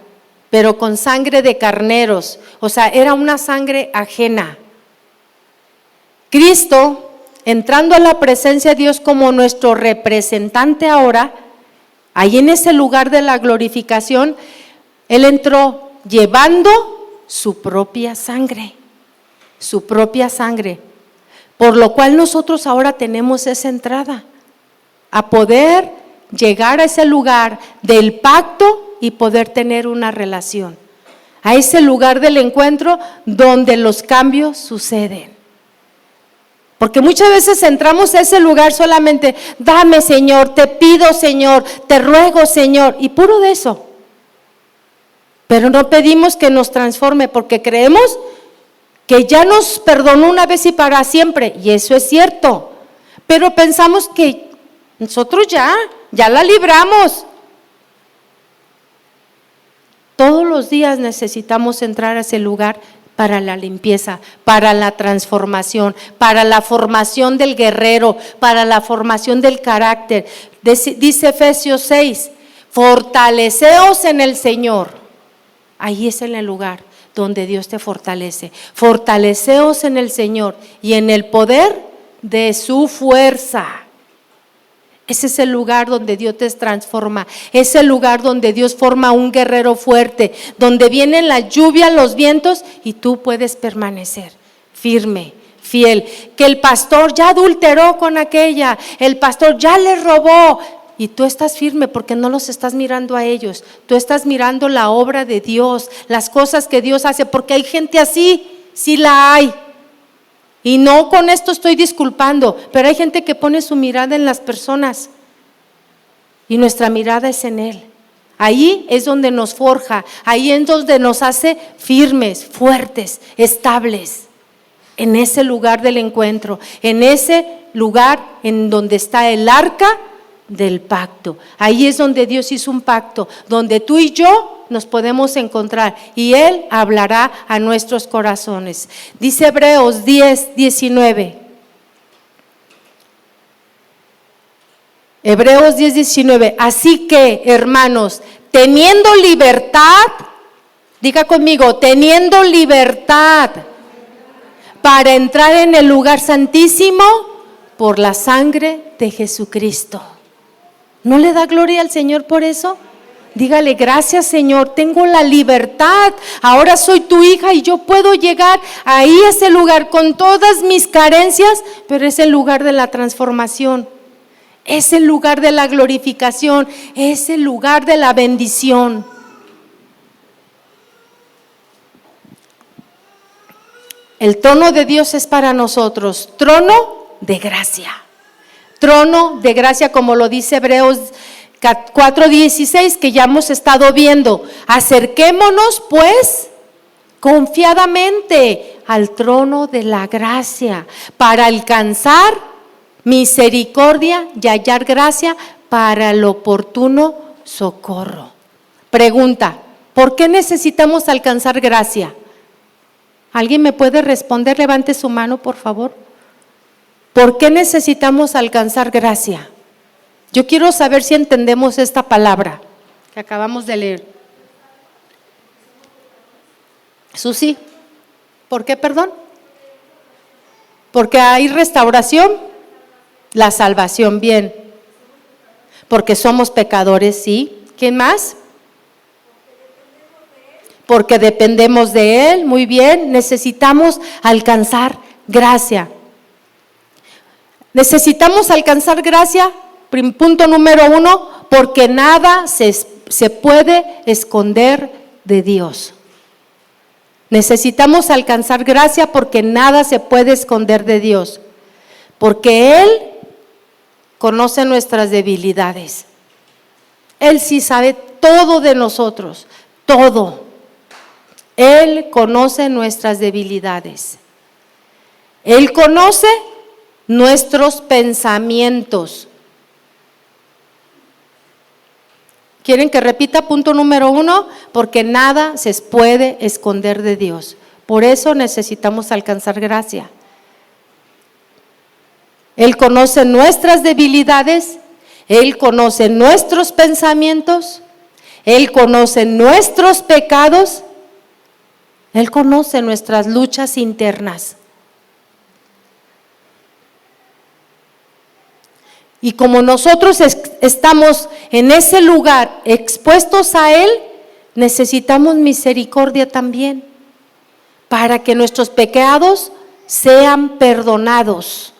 pero con sangre de carneros, o sea, era una sangre ajena. Cristo, entrando a la presencia de Dios como nuestro representante ahora, ahí en ese lugar de la glorificación, Él entró llevando su propia sangre, por lo cual nosotros ahora tenemos esa entrada, a poder llegar a ese lugar del pacto y poder tener una relación, a ese lugar del encuentro donde los cambios suceden. Porque muchas veces entramos a ese lugar solamente, dame Señor, te pido Señor, te ruego Señor, y puro de eso. Pero no pedimos que nos transforme porque creemos que ya nos perdonó una vez y para siempre, y eso es cierto. Pero pensamos que nosotros ya la libramos. Todos los días necesitamos entrar a ese lugar para la limpieza, para la transformación, para la formación del guerrero, para la formación del carácter. Dice Efesios 6, fortaleceos en el Señor. Ahí es en el lugar donde Dios te fortalece. Fortaleceos en el Señor y en el poder de su fuerza. Ese es el lugar donde Dios te transforma, es el lugar donde Dios forma un guerrero fuerte, donde vienen la lluvia, los vientos y tú puedes permanecer firme, fiel. Que el pastor ya adulteró con aquella, el pastor ya le robó y tú estás firme porque no los estás mirando a ellos, tú estás mirando la obra de Dios, las cosas que Dios hace, porque hay gente así, sí la hay. Y no con esto estoy disculpando, pero hay gente que pone su mirada en las personas y nuestra mirada es en Él. Ahí es donde nos forja, ahí es donde nos hace firmes, fuertes, estables, en ese lugar del encuentro, en ese lugar en donde está el arca del pacto. Ahí es donde Dios hizo un pacto, donde tú y yo nos podemos encontrar y Él hablará a nuestros corazones. Dice Hebreos 10:19. Hebreos 10:19. Así que, hermanos, teniendo libertad, diga conmigo, teniendo libertad para entrar en el lugar santísimo por la sangre de Jesucristo. ¿No le da gloria al Señor por eso? Dígale, gracias Señor, tengo la libertad, ahora soy tu hija y yo puedo llegar ahí a ese lugar con todas mis carencias, pero es el lugar de la transformación, es el lugar de la glorificación, es el lugar de la bendición. El trono de Dios es para nosotros, trono de gracia. Trono de gracia, como lo dice Hebreos 4:16, que ya hemos estado viendo. Acerquémonos pues confiadamente al trono de la gracia para alcanzar misericordia y hallar gracia para el oportuno socorro. Pregunta, ¿por qué necesitamos alcanzar gracia? ¿Alguien me puede responder? Levante su mano, por favor. ¿Por qué necesitamos alcanzar gracia? Yo quiero saber si entendemos esta palabra que acabamos de leer. Susi, ¿por qué, perdón? Porque hay restauración, la salvación, bien. Porque somos pecadores, sí. ¿Quién más? Porque dependemos de Él, muy bien. Necesitamos alcanzar gracia. Necesitamos alcanzar gracia, punto número 1, porque nada se puede esconder de Dios. Necesitamos alcanzar gracia porque nada se puede esconder de Dios, porque Él conoce nuestras debilidades. Él sí sabe todo de nosotros, todo. Él conoce nuestras debilidades. Él conoce nuestros pensamientos. ¿Quieren que repita punto número 1? Porque nada se puede esconder de Dios. Por eso necesitamos alcanzar gracia. Él conoce nuestras debilidades, Él conoce nuestros pensamientos, Él conoce nuestros pecados, Él conoce nuestras luchas internas. Y como nosotros estamos en ese lugar expuestos a Él, necesitamos misericordia también, para que nuestros pecados sean perdonados.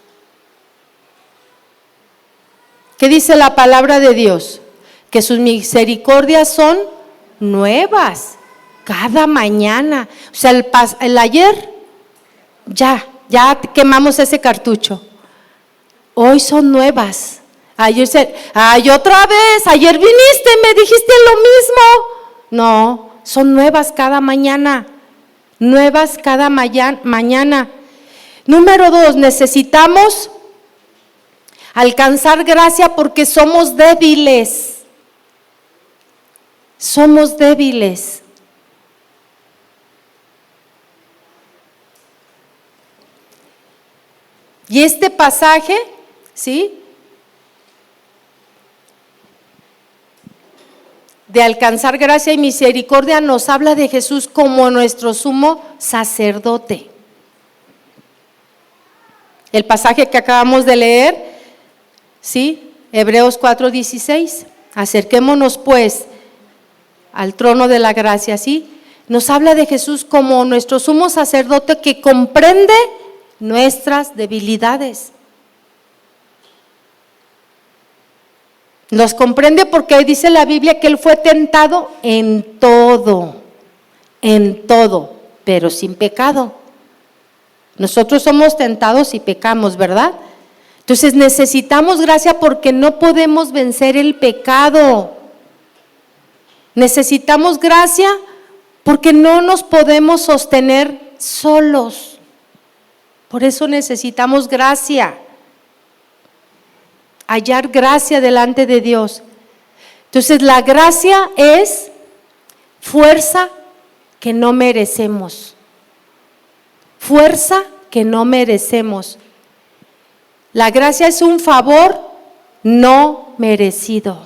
¿Qué dice la palabra de Dios? Que sus misericordias son nuevas cada mañana. O sea, el ayer ya quemamos ese cartucho. Hoy son nuevas. Otra vez, ayer viniste y me dijiste lo mismo. No, son nuevas cada mañana. Nuevas cada mañana. Número 2, necesitamos alcanzar gracia porque somos débiles. Somos débiles. Y este pasaje, ¿sí?, de alcanzar gracia y misericordia nos habla de Jesús como nuestro sumo sacerdote. El pasaje que acabamos de leer, ¿sí?, Hebreos 4:16, acerquémonos pues al trono de la gracia, ¿sí? Nos habla de Jesús como nuestro sumo sacerdote que comprende nuestras debilidades. Los comprende porque dice la Biblia que Él fue tentado en todo, pero sin pecado. Nosotros somos tentados y pecamos, ¿verdad? Entonces necesitamos gracia porque no podemos vencer el pecado. Necesitamos gracia porque no nos podemos sostener solos. Por eso necesitamos gracia. Hallar gracia delante de Dios. Entonces la gracia es fuerza que no merecemos. Fuerza que no merecemos. La gracia es un favor no merecido.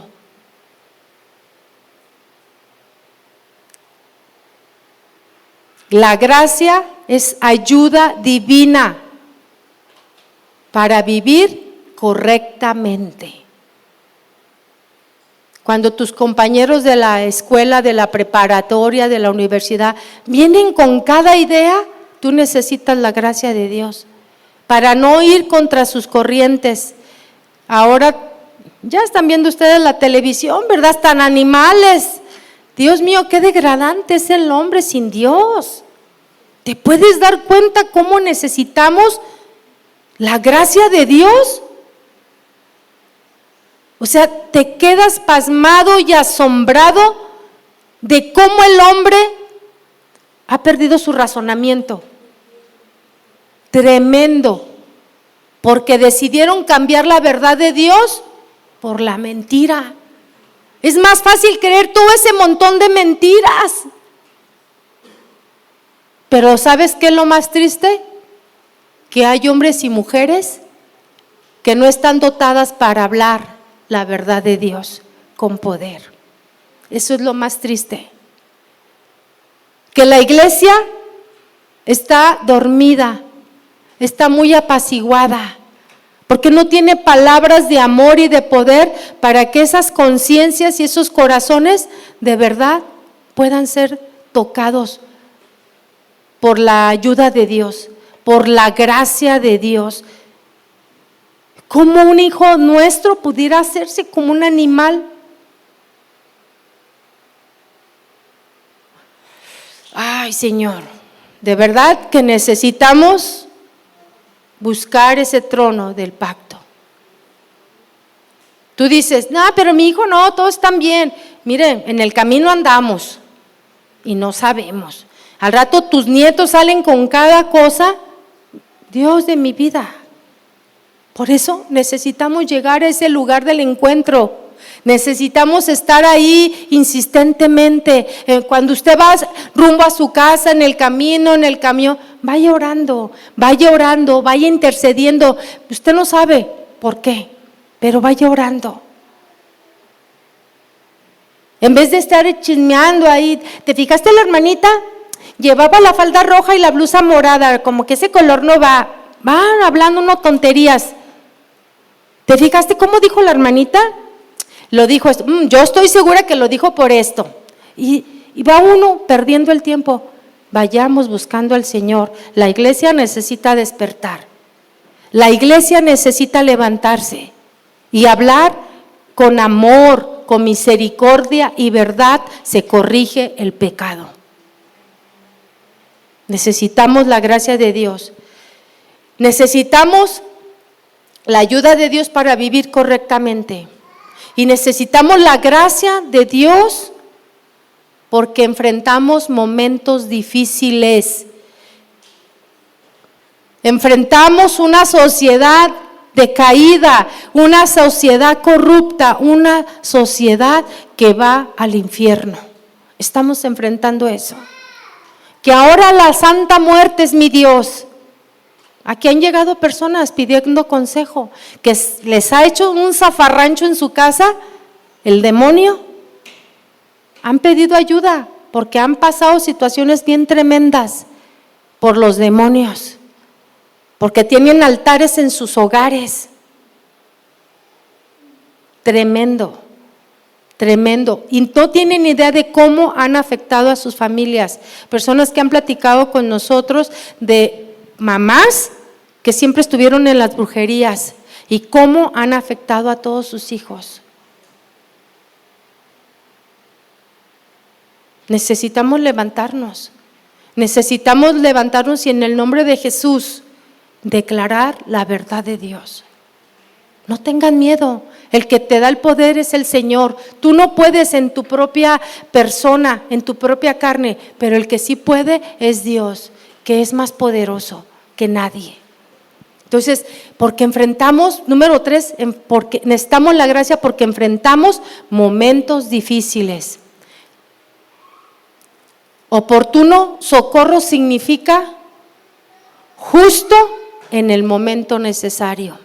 La gracia es ayuda divina para vivir correctamente. Cuando tus compañeros de la escuela, de la preparatoria, de la universidad, vienen con cada idea, tú necesitas la gracia de Dios para no ir contra sus corrientes. Ahora ya están viendo ustedes la televisión, ¿verdad? Están animales. Dios mío, qué degradante es el hombre sin Dios. ¿Te puedes dar cuenta cómo necesitamos la gracia de Dios? O sea, te quedas pasmado y asombrado de cómo el hombre ha perdido su razonamiento. Tremendo, porque decidieron cambiar la verdad de Dios por la mentira. Es más fácil creer todo ese montón de mentiras. Pero ¿sabes qué es lo más triste? Que hay hombres y mujeres que no están dotadas para hablar la verdad de Dios con poder. Eso es lo más triste. Que la iglesia está dormida, está muy apaciguada, porque no tiene palabras de amor y de poder para que esas conciencias y esos corazones de verdad puedan ser tocados por la ayuda de Dios, por la gracia de Dios. ¿Cómo un hijo nuestro pudiera hacerse como un animal? Ay, Señor, de verdad que necesitamos buscar ese trono del pacto. Tú dices, no, pero mi hijo no, todos están bien. Miren, en el camino andamos y no sabemos. Al rato tus nietos salen con cada cosa. Dios de mi vida. Por eso necesitamos llegar a ese lugar del encuentro. Necesitamos estar ahí insistentemente. Cuando usted va rumbo a su casa, en el camino, en el camión, vaya orando, vaya intercediendo. Usted no sabe por qué, pero vaya orando. En vez de estar chismeando ahí, ¿te fijaste la hermanita? Llevaba la falda roja y la blusa morada, como que ese color no va. Van hablando unas tonterías. ¿Te fijaste cómo dijo la hermanita? Lo dijo esto. Yo estoy segura que lo dijo por esto. Y va uno perdiendo el tiempo. Vayamos buscando al Señor. La iglesia necesita despertar. La iglesia necesita levantarse y hablar con amor, con misericordia y verdad. Se corrige el pecado. Necesitamos la gracia de Dios. Necesitamos la ayuda de Dios para vivir correctamente. Y necesitamos la gracia de Dios porque enfrentamos momentos difíciles. Enfrentamos una sociedad decaída, una sociedad corrupta, una sociedad que va al infierno. Estamos enfrentando eso. Que ahora la Santa Muerte es mi Dios. Aquí han llegado personas pidiendo consejo, que les ha hecho un zafarrancho en su casa, el demonio. Han pedido ayuda porque han pasado situaciones bien tremendas por los demonios, porque tienen altares en sus hogares. Tremendo. Y no tienen idea de cómo han afectado a sus familias. Personas que han platicado con nosotros de mamás que siempre estuvieron en las brujerías y cómo han afectado a todos sus hijos. Necesitamos levantarnos y en el nombre de Jesús declarar la verdad de Dios. No tengan miedo, el que te da el poder es el Señor. Tú no puedes en tu propia persona, en tu propia carne, pero el que sí puede es Dios, que es más poderoso que nadie. Entonces, porque enfrentamos, número 3, porque necesitamos la gracia porque enfrentamos momentos difíciles. Oportuno socorro significa justo en el momento necesario.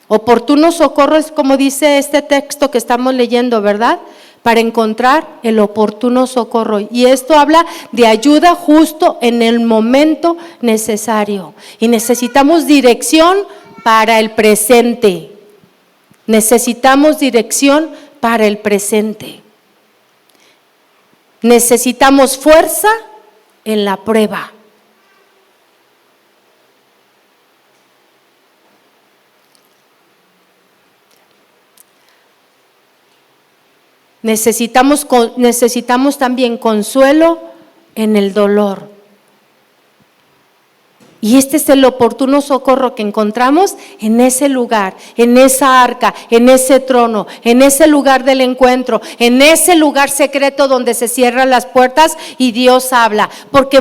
Oportuno socorro es como dice este texto que estamos leyendo, ¿verdad? Para encontrar el oportuno socorro. Y esto habla de ayuda justo en el momento necesario. Y necesitamos dirección para el presente. Necesitamos dirección para el presente. Necesitamos fuerza en la prueba. Necesitamos también consuelo en el dolor. Y este es el oportuno socorro que encontramos en ese lugar, en esa arca, en ese trono, en ese lugar del encuentro, en ese lugar secreto donde se cierran las puertas y Dios habla. Porque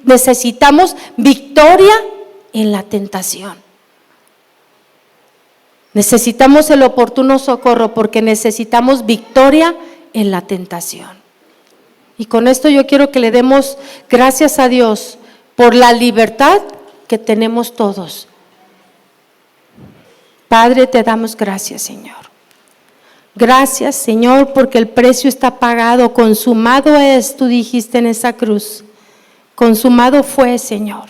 necesitamos victoria en la tentación. Necesitamos el oportuno socorro porque necesitamos victoria en la tentación. Y con esto yo quiero que le demos gracias a Dios por la libertad que tenemos todos. Padre, te damos gracias, Señor. Gracias, Señor, porque el precio está pagado, consumado es, tú dijiste en esa cruz. Consumado fue, Señor.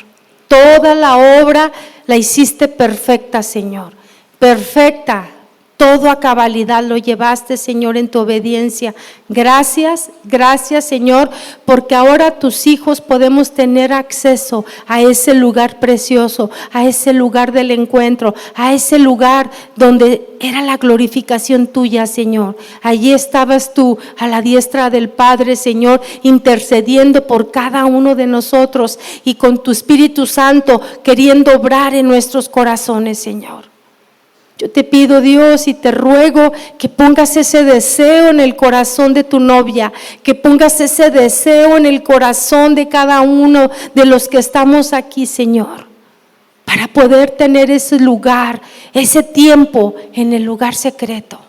Toda la obra la hiciste perfecta, Señor. Perfecta, todo a cabalidad lo llevaste, Señor, en tu obediencia. Gracias, Señor, porque ahora tus hijos podemos tener acceso a ese lugar precioso, a ese lugar del encuentro, a ese lugar donde era la glorificación tuya, Señor. Allí estabas tú a la diestra del Padre, Señor, intercediendo por cada uno de nosotros y con tu Espíritu Santo queriendo obrar en nuestros corazones, Señor. Yo te pido, Dios, y te ruego que pongas ese deseo en el corazón de tu novia, que pongas ese deseo en el corazón de cada uno de los que estamos aquí, Señor, para poder tener ese lugar, ese tiempo en el lugar secreto,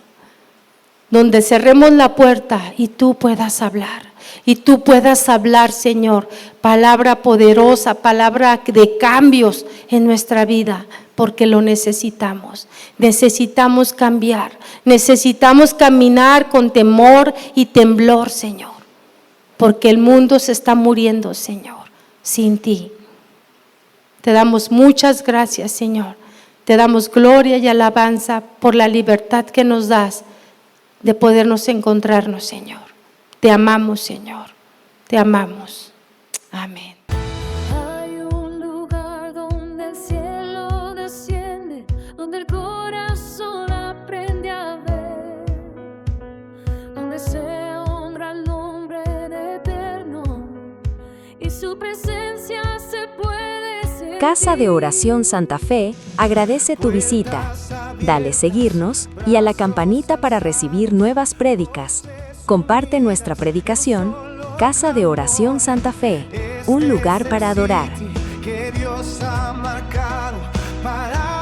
donde cerremos la puerta y tú puedas hablar. Y tú puedas hablar, Señor, palabra poderosa, palabra de cambios en nuestra vida, porque lo necesitamos. Necesitamos cambiar, necesitamos caminar con temor y temblor, Señor, porque el mundo se está muriendo, Señor, sin ti. Te damos muchas gracias, Señor. Te damos gloria y alabanza por la libertad que nos das de podernos encontrarnos, Señor. Te amamos, Señor. Te amamos. Amén. Hay un lugar donde el cielo desciende, donde el corazón aprende a ver, donde se honra el nombre de Eterno y su presencia se puede sentir. Casa de Oración Santa Fe agradece tu visita. Dale seguirnos y a la campanita para recibir nuevas prédicas. Comparte nuestra predicación. Casa de Oración Santa Fe, un lugar para adorar. Que Dios ha marcado para